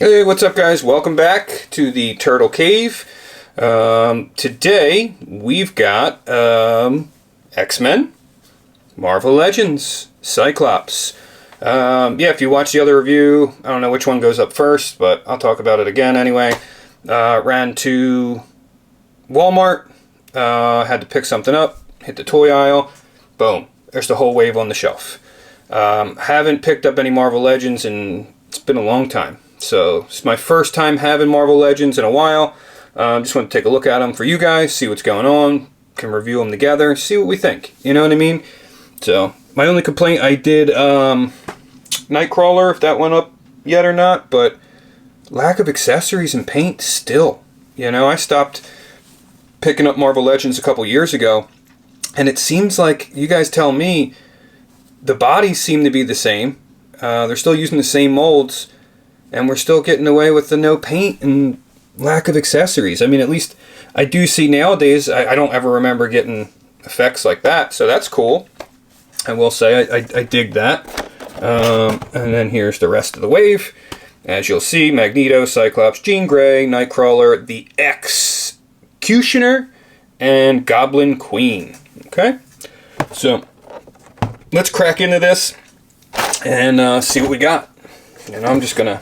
Hey, what's up guys? Welcome back to the Turtle Cave. Today we've got X-Men, Marvel Legends, Cyclops. Yeah, if you watch the other review, I don't know which one goes up first, but I'll talk about it again anyway. Ran to Walmart, had to pick something up, hit the toy aisle, boom, there's the whole wave on the shelf. Haven't picked up any Marvel Legends and it's been a long time. So it's my first time having Marvel Legends in a while. Just want to take a look at them for you guys, see what's going on, can review them together, see what we think. You know what I mean? So my only complaint, I did Nightcrawler, if that went up yet or not, but lack of accessories and paint still. You know, I stopped picking up Marvel Legends a couple years ago, and it seems like, you guys tell me, the bodies seem to be the same. They're still using the same molds, and we're still getting away with the no paint and lack of accessories. I mean, at least I do see nowadays, I don't ever remember getting effects like that, so that's cool. I will say, I dig that. And then here's the rest of the wave. As you'll see, Magneto, Cyclops, Jean Grey, Nightcrawler, the Executioner, and Goblin Queen. Okay? So, let's crack into this and see what we got. And I'm just gonna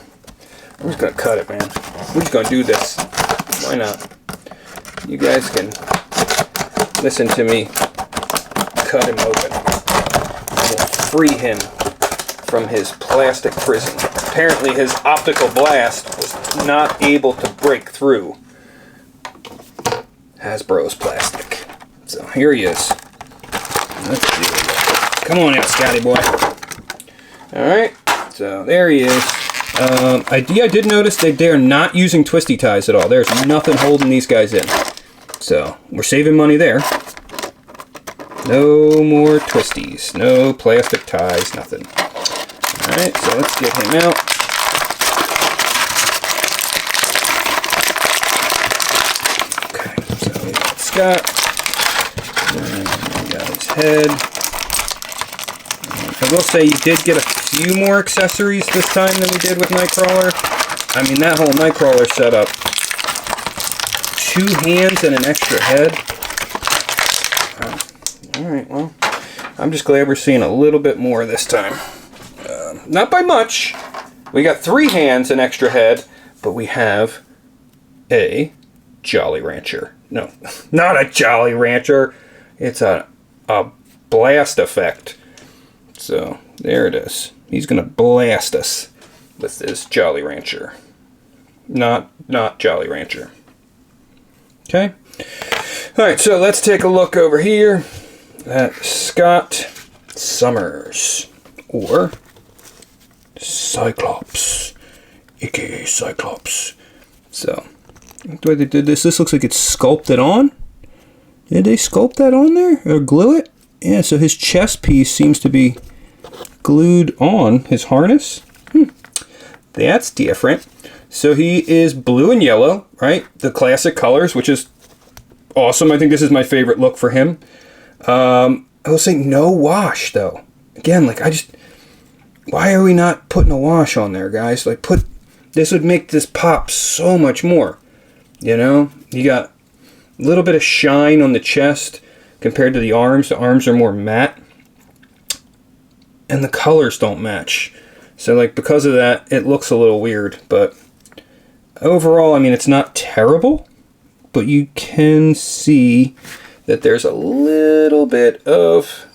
cut it, man. We're just gonna do this. Why not? You guys can listen to me cut him open. We'll free him from his plastic prison. Apparently his optical blast was not able to break through Hasbro's plastic. So here he is. Let's do it. Come on out, Scotty boy. Alright, so there he is. I did notice that they're not using twisty ties at all. There's nothing holding these guys in. So, we're saving money there. No more twisties. No plastic ties, nothing. Alright, so let's get him out. Okay, so we got Scott. And we got his head. I will say you did get a few more accessories this time than we did with Nightcrawler. I mean, that whole Nightcrawler setup. 2 hands and an extra head. Alright, well, I'm just glad we're seeing a little bit more this time. Not by much. We got 3 hands and extra head, but we have a Jolly Rancher. No, not a Jolly Rancher. It's a blast effect. So, there it is. He's going to blast us with this Jolly Rancher. Not Jolly Rancher. Okay? Alright, so let's take a look over here at Scott Summers. Or Cyclops. AKA Cyclops. So, the way they did this looks like it's sculpted on. Did they sculpt that on there? Or glue it? Yeah, so his chest piece seems to be glued on his harness. That's different. So he is blue and yellow, right? The classic colors, which is awesome. I think this is my favorite look for him. I will say no wash, though. Again, like, why are we not putting a wash on there, guys? Like, this would make this pop so much more. You know? You got a little bit of shine on the chest compared to the arms. The arms are more matte. And the colors don't match. So, like, because of that, it looks a little weird. But overall, I mean, it's not terrible. But you can see that there's a little bit of...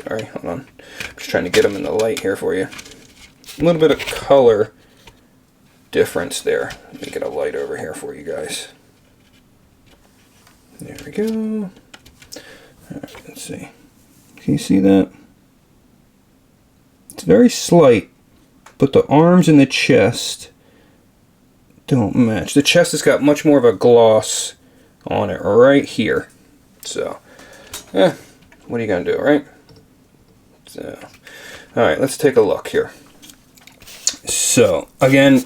Sorry, hold on. I'm just trying to get them in the light here for you. A little bit of color difference there. Let me get a light over here for you guys. There we go. Alright, let's see. Can you see that? It's very slight, but the arms and the chest don't match. The chest has got much more of a gloss on it right here. So, what are you going to do, right? So, alright, let's take a look here. So, again,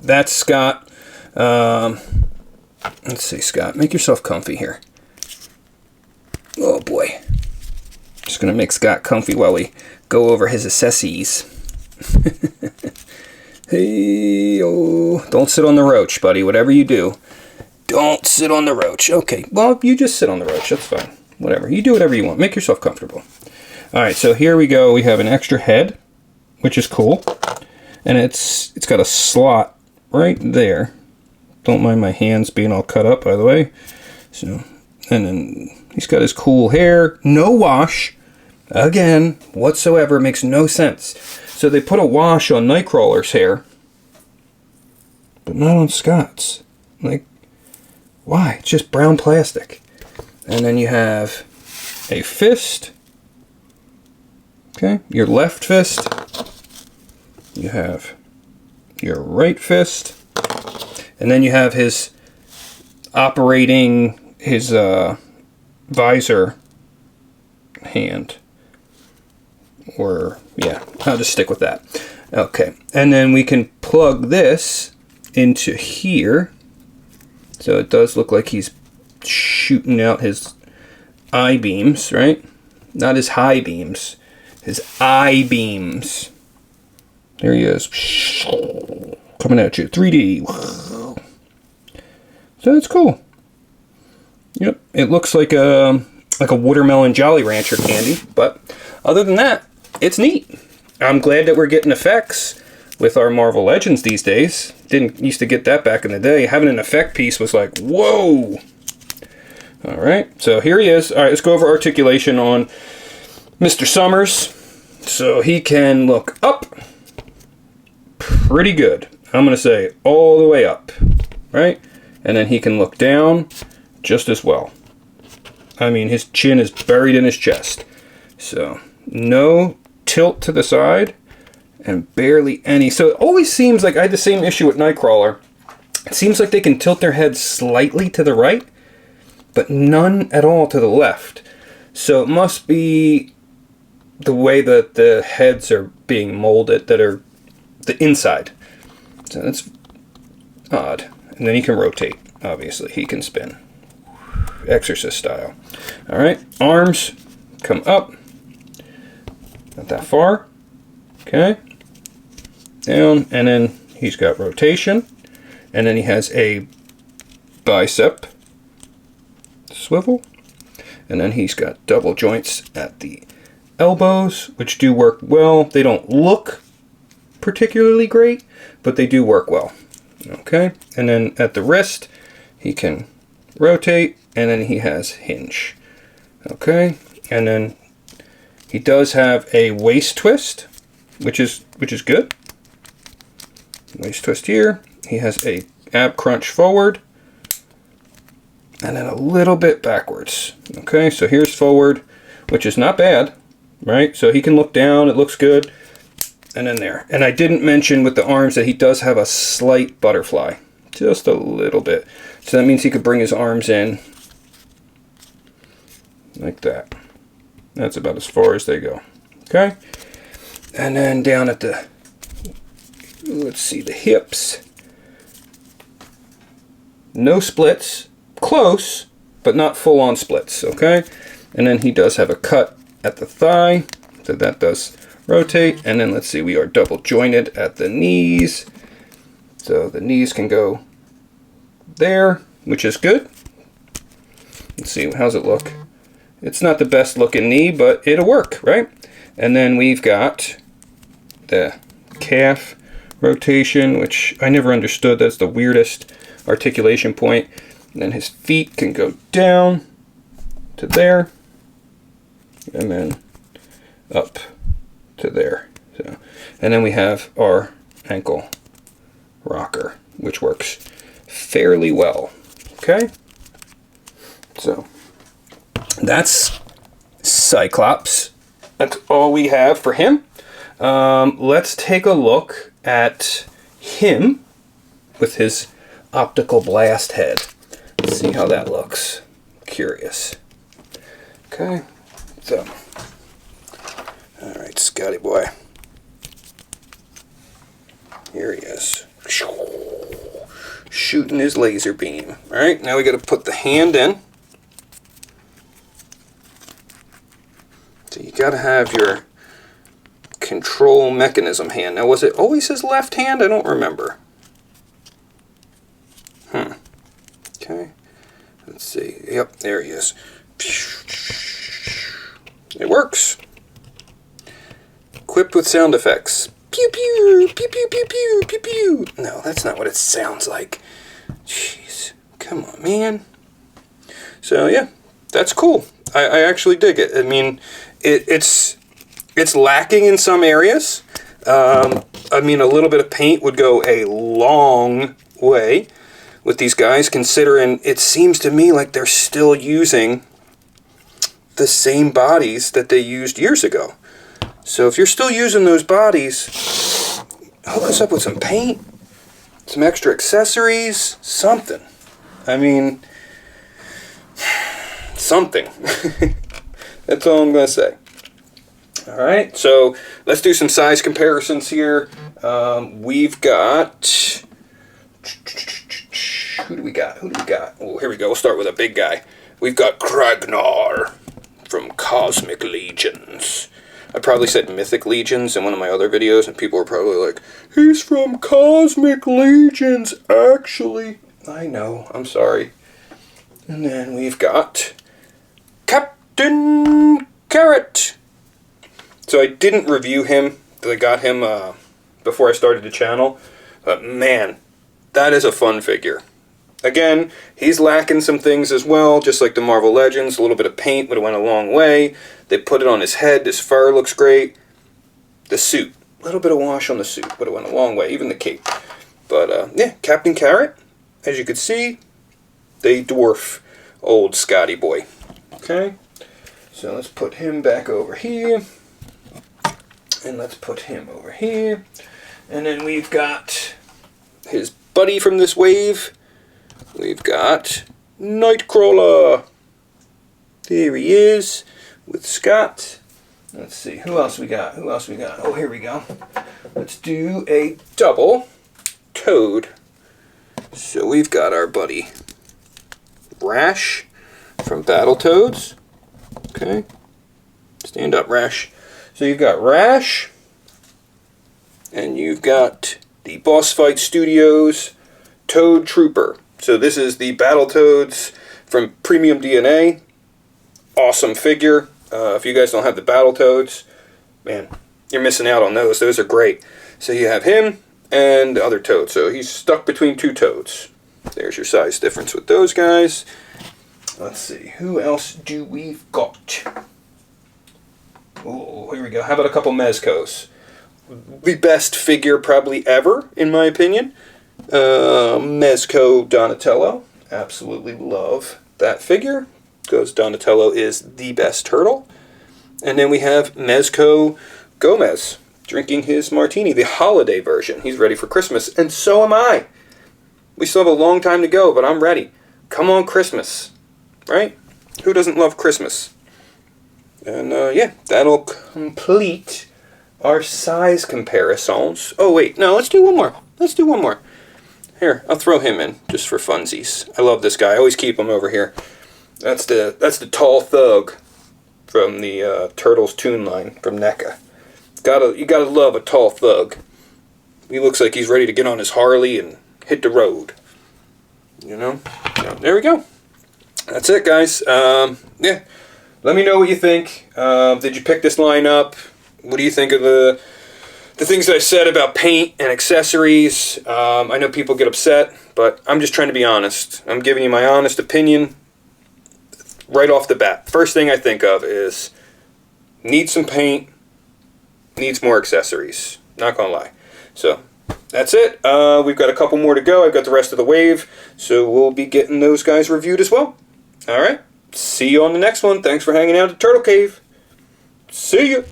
that's Scott. Let's see, Scott, make yourself comfy here. Oh boy. Just going to make Scott comfy while we go over his accessories. Hey, oh, don't sit on the roach, buddy. Whatever you do, don't sit on the roach. Okay, well, you just sit on the roach. That's fine. Whatever. You do whatever you want. Make yourself comfortable. All right, so here we go. We have an extra head, which is cool. And it's got a slot right there. Don't mind my hands being all cut up, by the way. So, and then he's got his cool hair. No wash. Again, whatsoever. Makes no sense. So they put a wash on Nightcrawler's hair, but not on Scott's. Like, why? It's just brown plastic. And then you have a fist. Okay, your left fist. You have your right fist. And then you have his operating, his visor hand. Or, yeah, I'll just stick with that. Okay, and then we can plug this into here. So it does look like he's shooting out his eye beams, right? Not his high beams, his eye beams. There he is. Coming at you, 3D. So that's cool. Yep, it looks like a watermelon Jolly Rancher candy, but other than that, it's neat. I'm glad that we're getting effects with our Marvel Legends these days. Didn't used to get that back in the day. Having an effect piece was like, whoa. All right, so here he is. All right, let's go over articulation on Mr. Summers. So he can look up pretty good. I'm going to say all the way up, right? And then he can look down just as well. I mean, his chin is buried in his chest. So no tilt to the side and barely any. So it always seems like I had the same issue with Nightcrawler. It seems like they can tilt their head slightly to the right, but none at all to the left. So it must be the way that the heads are being molded that are the inside. So that's odd. And then he can rotate, obviously. He can spin. Exorcist style. Alright, arms come up. Not that far. Okay. Down, and then he's got rotation. And then he has a bicep swivel. And then he's got double joints at the elbows, which do work well. They don't look particularly great, but they do work well. Okay, and then at the wrist, he can rotate, and then he has hinge. Okay, and then he does have a waist twist, which is good. Waist twist here. He has a ab crunch forward, and then a little bit backwards. Okay, so here's forward, which is not bad, right? So he can look down, it looks good. And then there. And I didn't mention with the arms that he does have a slight butterfly. Just a little bit. So that means he could bring his arms in like that. That's about as far as they go. Okay? And then down at the, let's see, the hips. No splits. Close, but not full on splits. Okay? And then he does have a cut at the thigh. So that does rotate. And then let's see, we are double jointed at the knees. So the knees can go there, which is good. Let's see, how's it look? It's not the best looking knee, but it'll work, right? And then we've got the calf rotation, which I never understood. That's the weirdest articulation point. And then his feet can go down to there. And then up to there. So, and then we have our ankle rocker, which works fairly well. Okay? So, that's Cyclops. That's all we have for him. Let's take a look at him with his optical blast head. Let's see how that looks. Curious. Okay, so, alright, Scotty boy. Here he is. Shooting his laser beam. Alright, now we got to put the hand in. So you got to have your control mechanism hand. Now, was it always his left hand? I don't remember. Okay. Let's see. Yep, there he is. It works. Equipped with sound effects. Pew pew, pew pew pew pew, pew pew. No, that's not what it sounds like. Jeez. Come on, man. So, yeah, that's cool. I actually dig it. I mean, it's lacking in some areas. I mean, a little bit of paint would go a long way with these guys, considering it seems to me like they're still using the same bodies that they used years ago. So if you're still using those bodies, hook us up with some paint, some extra accessories, something. I mean, something. That's all I'm going to say. Alright, so let's do some size comparisons here. We've got... Who do we got? Oh, here we go. We'll start with a big guy. We've got Kragnar from Cosmic Legions. I probably said Mythic Legions in one of my other videos, and people were probably like, he's from Cosmic Legions, actually. I know, I'm sorry. And then we've got Captain Carrot. So I didn't review him. I got him before I started the channel. But man, that is a fun figure. Again, he's lacking some things as well, just like the Marvel Legends. A little bit of paint would have went a long way. They put it on his head. His fur looks great. The suit, a little bit of wash on the suit would have went a long way. Even the cape. But yeah, Captain Carrot. As you can see, they dwarf old Scotty boy. Okay, so let's put him back over here. And let's put him over here. And then we've got his buddy from this wave. We've got Nightcrawler. There he is with Scott. Let's see, who else we got? Oh, here we go. Let's do a double Toad. So we've got our buddy Rash from Battletoads. Okay. Stand up, Rash. So you've got Rash, and you've got the Boss Fight Studios Toad Trooper. So this is the Battletoads from Premium DNA. Awesome figure. If you guys don't have the Battletoads, man, you're missing out on those. Those are great. So you have him and the other Toad. So he's stuck between two Toads. There's your size difference with those guys. Let's see, who else do we've got? Oh, here we go. How about a couple Mezcos? The best figure probably ever, in my opinion. Mezco Donatello. Absolutely love that figure, because Donatello is the best turtle. And then we have Mezco Gomez drinking his martini, the holiday version. He's ready for Christmas, and so am I. We still have a long time to go, but I'm ready. Come on, Christmas. Right? Who doesn't love Christmas? And yeah, that'll complete our size comparisons. Oh wait, no, let's do one more. Here, I'll throw him in just for funsies. I love this guy. I always keep him over here. That's the tall thug from the Turtles Toon line from NECA. You gotta love a tall thug. He looks like he's ready to get on his Harley and hit the road. You know? So, there we go. That's it, guys. Yeah. Let me know what you think. Did you pick this line up? What do you think of the things that I said about paint and accessories? I know people get upset, but I'm just trying to be honest. I'm giving you my honest opinion right off the bat. First thing I think of is needs some paint, needs more accessories. Not gonna lie. So that's it. We've got a couple more to go. I've got the rest of the wave, so we'll be getting those guys reviewed as well. All right. See you on the next one. Thanks for hanging out at Turtle Cave. See ya.